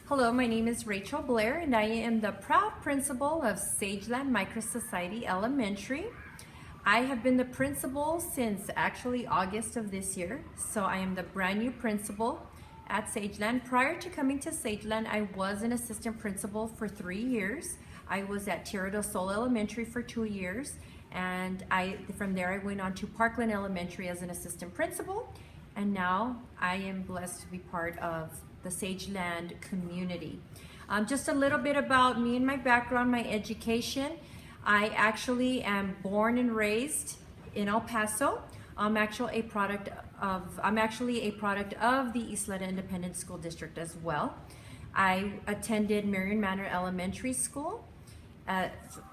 Hello, my name is Rachel Blair and I am the proud principal of Sageland Microsociety Elementary. I have been the principal since actually August of this year, so I am the brand new principal at Sageland. Prior to coming to Sageland, I was an assistant principal for 3 years. I was at Tierra del Sol Elementary for 2 years, and from there I went on to Parkland Elementary as an assistant principal, and now I am blessed to be part of the Sageland community. Just a little bit about me and my background, my education. I actually am born and raised in El Paso. I'm actually a product of the Isleta Independent School District as well. I attended Marion Manor Elementary School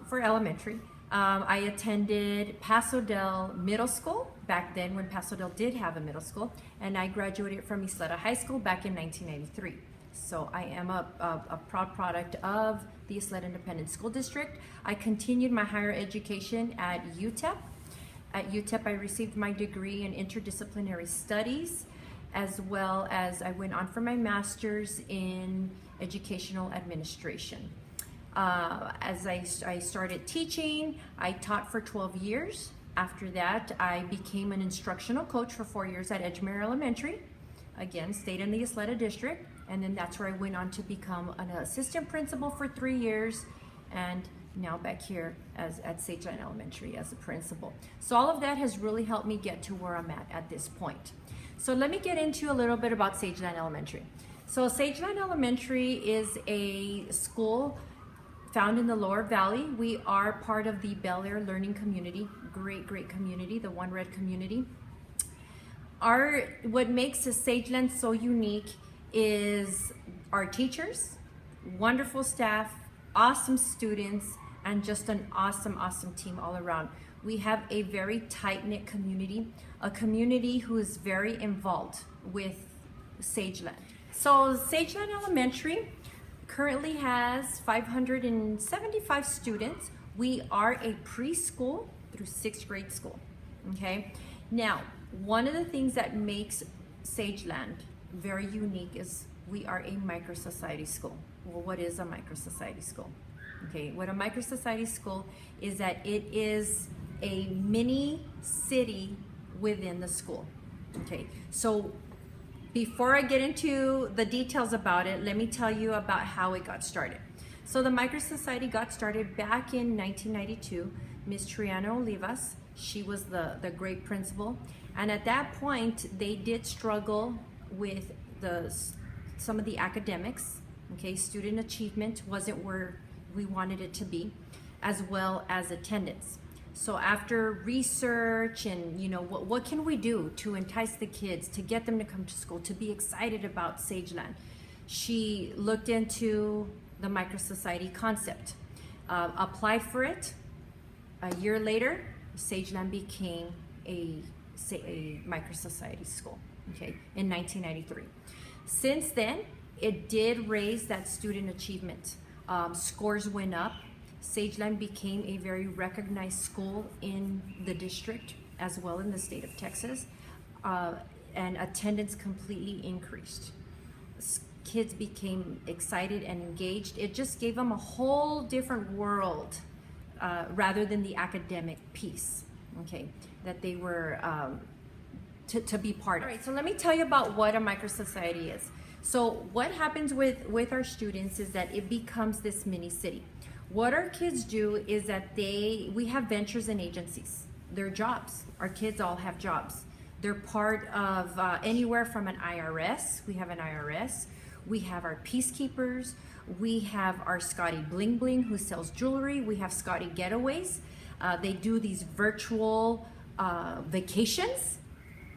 for elementary. I attended Paso Del Middle School back then when Paso Del did have a middle school, and I graduated from Isleta High School back in 1993. So I am a proud product of the Isleta Independent School District. I continued my higher education at UTEP. At UTEP, I received my degree in interdisciplinary studies, as well as I went on for my master's in educational administration. As I started teaching, I taught for 12 years. After that, I became an instructional coach for 4 years at Edgemere Elementary. Again, stayed in the Isleta District, and then that's where I went on to become an assistant principal for 3 years, and now back here at Sageland Elementary as a principal. So all of that has really helped me get to where I'm at this point. So let me get into a little bit about Sageland Elementary. So Sageland Elementary is a school found in the Lower Valley. We are part of the Bel Air Learning Community, great community, the One Red community. What makes Sageland so unique is our teachers, wonderful staff, awesome students, and just an awesome team all around. We have a very tight-knit community, a community who is very involved with Sageland. So Sageland Elementary currently has 575 students. We are a preschool through 6th grade school, okay? Now, one of the things that makes Sageland very unique is we are a micro-society school. Well, what is a micro-society school? Okay, what a micro-society school is that it is a mini city within the school, okay? So before I get into the details about it, let me tell you about how it got started. So the micro-society got started back in 1992. Ms. Triana Olivas, she was the great principal, and at that point they did struggle with some of the academics, okay? Student achievement wasn't where we wanted it to be, as well as attendance. So after research and what can we do to entice the kids, to get them to come to school, to be excited about Sageland, she looked into the micro-society concept, applied for it. A year later, Sageland became a micro-society school, okay, in 1993. Since then, it did raise that student achievement. Scores went up. Sageland became a very recognized school in the district as well in the state of Texas, and attendance completely increased. Kids became excited and engaged. It just gave them a whole different world rather than the academic piece, okay, that they were to be part of. All right, so let me tell you about what a micro-society is. So what happens with our students is that it becomes this mini city. What our kids do is that we have ventures and agencies. They're jobs. Our kids all have jobs. They're part of anywhere from an IRS. We have an IRS. We have our peacekeepers. We have our Scotty Bling Bling who sells jewelry. We have Scotty Getaways. They do these virtual vacations.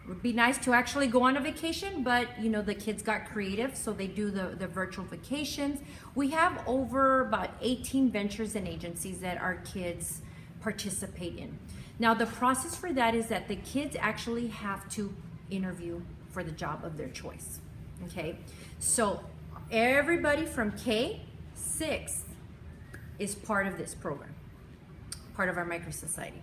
It would be nice to actually go on a vacation, but the kids got creative, so they do the virtual vacations. We have over about 18 ventures and agencies that our kids participate in. Now the process for that is that the kids actually have to interview for the job of their choice, okay? So everybody from K-6 is part of this program, part of our micro-society.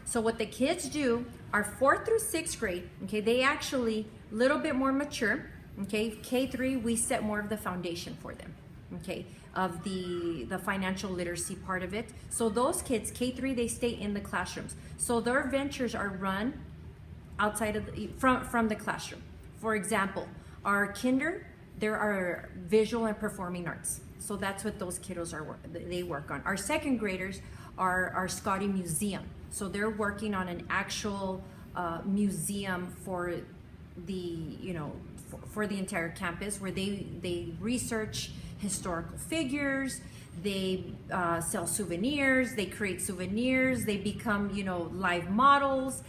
So what the kids do are 4th through 6th grade, okay, they actually a little bit more mature. Okay, K3, we set more of the foundation for them, okay, of the financial literacy part of it. So those kids, K3, they stay in the classrooms. So their ventures are run outside of from the classroom. For example, our kinder, there are visual and performing arts. So that's what those kiddos they work on. Our second graders are our Scotty Museum. So they're working on an actual museum for the, for the entire campus, where they research historical figures, they sell souvenirs, they create souvenirs, they become, live models.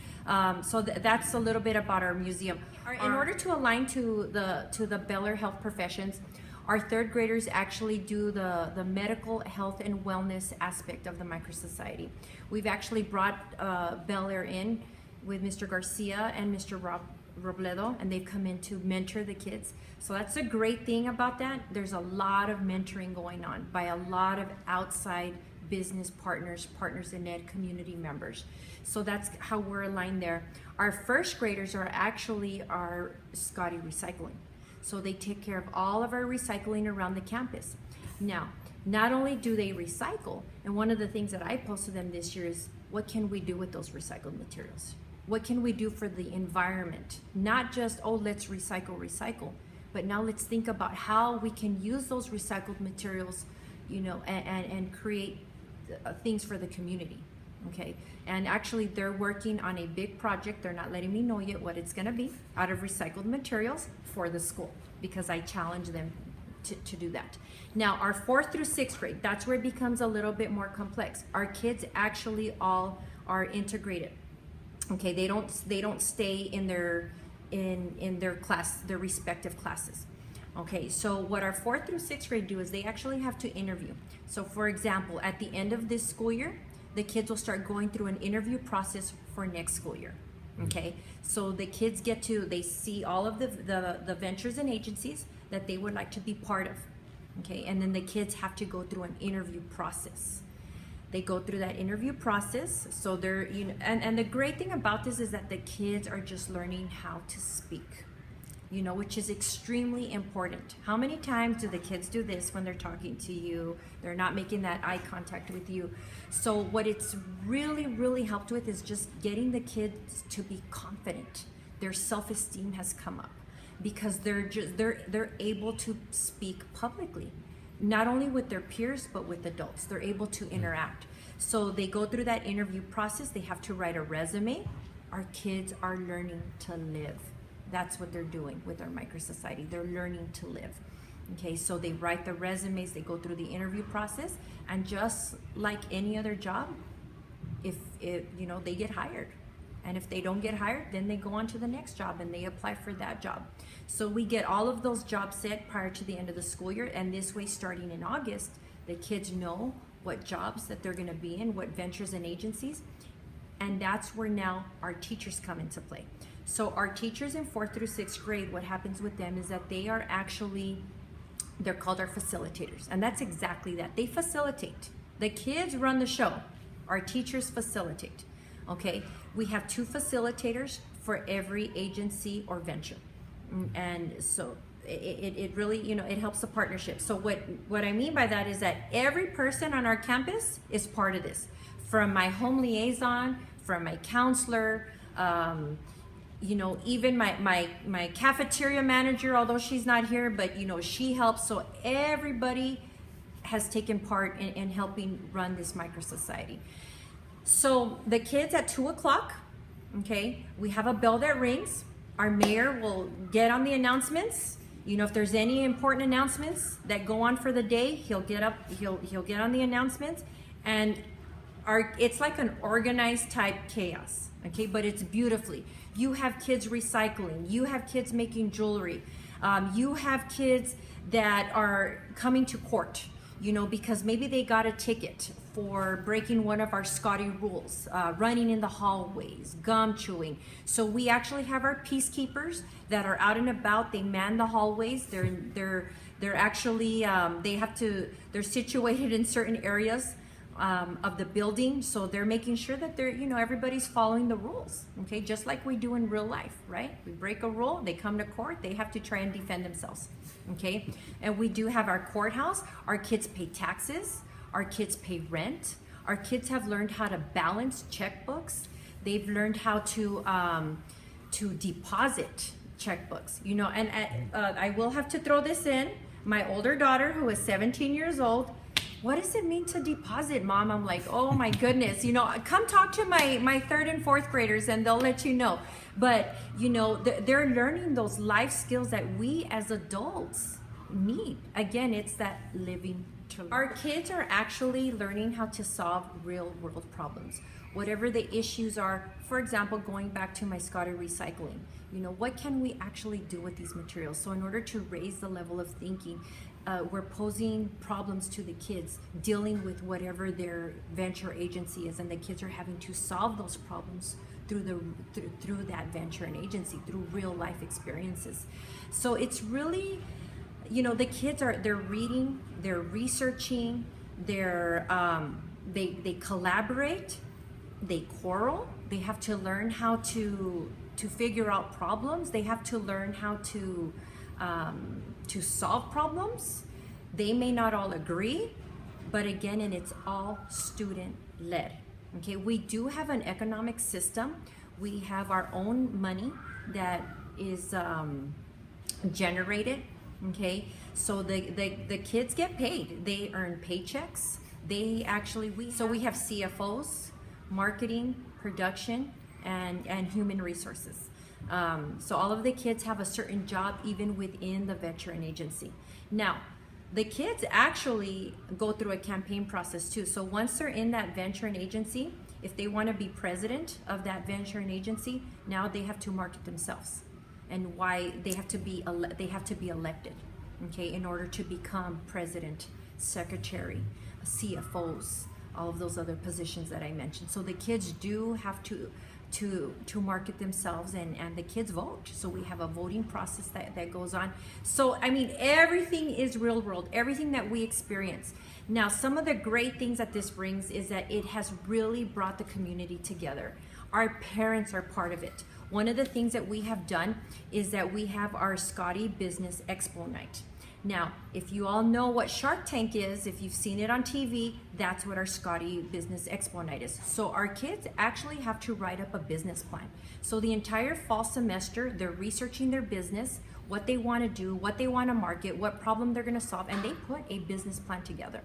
So that's a little bit about our museum. In order to align to the Bel Air health professions, our third graders actually do the medical health and wellness aspect of the microsociety. We've actually brought Bel Air in with Mr. Garcia and Mr. Robledo, and they've come in to mentor the kids. So that's a great thing about that. There's a lot of mentoring going on by a lot of outside business partners in ed, community members. So that's how we're aligned there. Our first graders are actually our Scotty Recycling. So they take care of all of our recycling around the campus. Now, not only do they recycle, and one of the things that I posed to them this year is, what can we do with those recycled materials? What can we do for the environment? Not just, oh, let's recycle, but now let's think about how we can use those recycled materials, and create things for the community, okay? And actually, they're working on a big project. They're not letting me know yet what it's gonna be, out of recycled materials for the school, because I challenge them to do that. Now, our 4th through 6th grade, that's where it becomes a little bit more complex. Our kids actually all are integrated. Okay, they don't stay in their class, their respective classes. Okay, so what our 4th through 6th grade do is they actually have to interview. So for example, at the end of this school year, the kids will start going through an interview process for next school year. Okay, so the kids they see all of the ventures and agencies that they would like to be part of. Okay, and then the kids have to go through an interview process. They go through that interview process. So they're, and the great thing about this is that the kids are just learning how to speak, which is extremely important. How many times do the kids do this when they're talking to you? They're not making that eye contact with you. So what it's really, really helped with is just getting the kids to be confident. Their self-esteem has come up because they're able to speak publicly. Not only with their peers, but with adults. They're able to interact. So they go through that interview process. They have to write a resume. Our kids are learning to live. That's what they're doing with our microsociety. They're learning to live. Okay, so they write the resumes, they go through the interview process, and just like any other job, if they get hired. And if they don't get hired, then they go on to the next job and they apply for that job. So we get all of those jobs set prior to the end of the school year, and this way, starting in August, the kids know what jobs that they're gonna be in, what ventures and agencies, and that's where now our teachers come into play. So our teachers in 4th through 6th grade, what happens with them is that they are actually, they're called our facilitators, and that's exactly that. They facilitate. The kids run the show. Our teachers facilitate, okay? We have 2 facilitators for every agency or venture. And so it really, it helps the partnership. So what I mean by that is that every person on our campus is part of this. From my home liaison, from my counselor, even my cafeteria manager, although she's not here, but she helps. So everybody has taken part in helping run this microsociety. So the kids at 2 o'clock, okay, we have a bell that rings. Our mayor will get on the announcements. If there's any important announcements that go on for the day, he'll get up, he'll get on the announcements, and it's like an organized type chaos, okay, but it's beautifully. You have kids recycling, you have kids making jewelry, you have kids that are coming to court, because maybe they got a ticket for breaking one of our Scotty rules, running in the hallways, gum chewing. So we actually have our peacekeepers that are out and about. They man the hallways. They're actually they're situated in certain areas of the building. So they're making sure that they're, everybody's following the rules. Okay, just like we do in real life, right? We break a rule, they come to court, they have to try and defend themselves. Okay, and we do have our courthouse. Our kids pay taxes. Our kids pay rent. Our kids have learned how to balance checkbooks. They've learned how to deposit checkbooks. And I will have to throw this in. My older daughter, who is 17 years old, what does it mean to deposit, Mom? I'm like, oh my goodness. Come talk to my third and fourth graders and they'll let you know. But, they're learning those life skills that we as adults need. Again, it's that living to learn. Our kids are actually learning how to solve real world problems. Whatever the issues are, for example, going back to my Scotty recycling, what can we actually do with these materials? So in order to raise the level of thinking, we're posing problems to the kids, dealing with whatever their venture agency is, and the kids are having to solve those problems through that venture and agency, through real life experiences. So it's really, the kids they're reading, they're researching, they collaborate, they quarrel, they have to learn how to figure out problems, they have to learn how to solve problems. They may not all agree, but again, and it's all student led. Okay, we do have an economic system. We have our own money that is generated. Okay, so the kids get paid. They earn paychecks. We have CFOs, marketing, production, and human resources. So all of the kids have a certain job even within the veteran agency. Now, the kids actually go through a campaign process too. So once they're in that venture and agency, if they want to be president of that venture and agency, now they have to market themselves and why they have to be elected, okay, in order to become president, secretary, CFOs, all of those other positions that I mentioned. So the kids do have to market themselves, and the kids vote. So we have a voting process that goes on. So I mean, everything is real world, everything that we experience. Now, some of the great things that this brings is that it has really brought the community together. Our parents are part of it. One of the things that we have done is that we have our Scotty Business Expo Night. Now, if you all know what Shark Tank is, if you've seen it on TV, that's what our Scotty Business Expo Night is. So our kids actually have to write up a business plan. So the entire fall semester, they're researching their business, what they want to do, what they want to market, what problem they're going to solve, and they put a business plan together.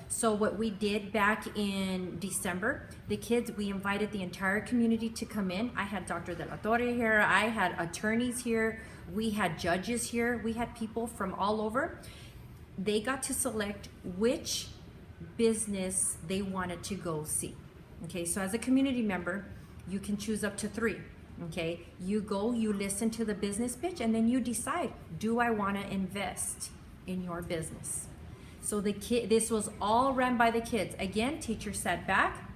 So what we did back in December, we invited the entire community to come in. I had Dr. De La Torre here, I had attorneys here, we had judges here, we had people from all over. They got to select which business they wanted to go see. Okay, so as a community member, you can choose up to 3. Okay, you go, you listen to the business pitch, and then you decide, do I want to invest in your business? So this was all run by the kids. Again, teachers sat back.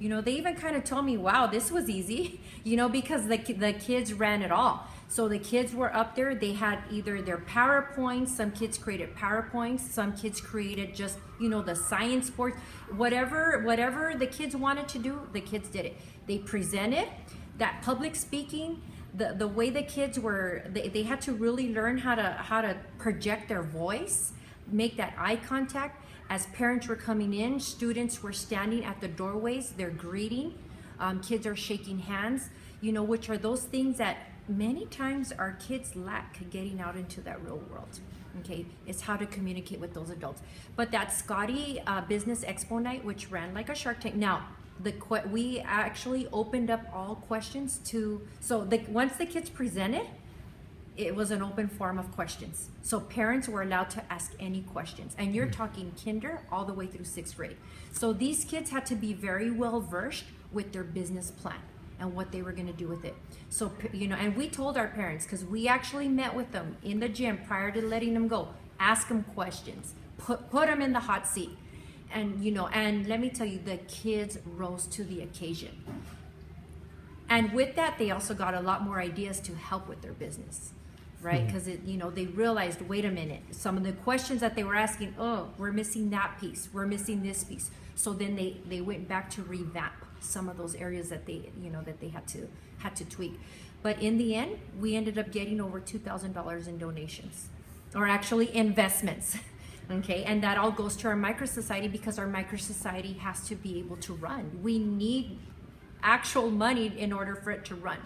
They even kind of told me, wow, this was easy, because the kids ran it all. So the kids were up there, they had either their PowerPoints, some kids created PowerPoints, some kids created just, the science boards, whatever the kids wanted to do, the kids did it. They presented. That public speaking, the way the kids were, they had to really learn how to project their voice, make that eye contact. As parents were coming in, students were standing at the doorways, they're greeting, kids are shaking hands, which are those things that many times our kids lack getting out into that real world. Okay, it's how to communicate with those adults. But that Scotty Business Expo Night, which ran like a Shark Tank. Now, we actually opened up all questions once the kids presented, it was an open forum of questions. So parents were allowed to ask any questions. And you're talking kinder all the way through 6th grade. So these kids had to be very well versed with their business plan and what they were gonna do with it. So, and we told our parents, because we actually met with them in the gym prior to letting them go, ask them questions, put them in the hot seat. And, and let me tell you, the kids rose to the occasion. And with that, they also got a lot more ideas to help with their business. right? Because they realized, wait a minute, some of the questions that they were asking, oh, we're missing that piece, we're missing this piece. So then they went back to revamp some of those areas that they had to tweak. But in the end, we ended up getting over $2,000 in donations, or actually investments. Okay, and that all goes to our micro society, because our micro society has to be able to run. We need actual money in order for it to run.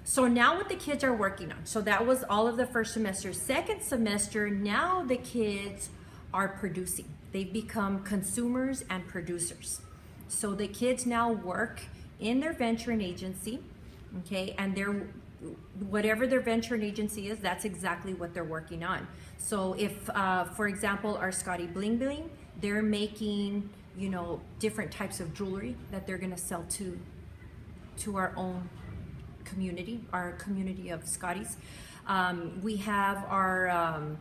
So now what the kids are working on, so that was all of the first semester. Second semester, now the kids are producing. They've become consumers and producers. So the kids now work in their venturing agency, okay, and they're, whatever their venturing agency is, that's exactly what they're working on. So if, for example, our Scotty Bling Bling, they're making, different types of jewelry that they're gonna sell to our own community, our community of Scotties. We have our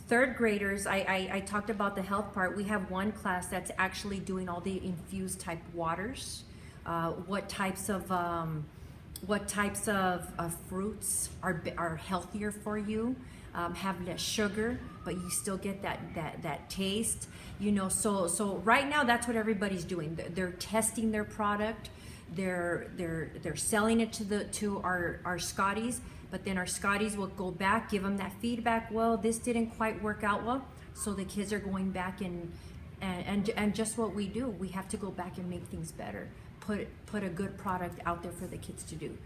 third graders. I talked about the health part. We have one class that's actually doing all the infused type waters. What types of fruits are healthier for you, have less sugar, but you still get that taste. So right now that's what everybody's doing. They're testing their product. They're selling it to our Scotties, but then our Scotties will go back, give them that feedback. Well, this didn't quite work out well, so the kids are going back and just what we do, we have to go back and make things better. Put a good product out there for the kids to do.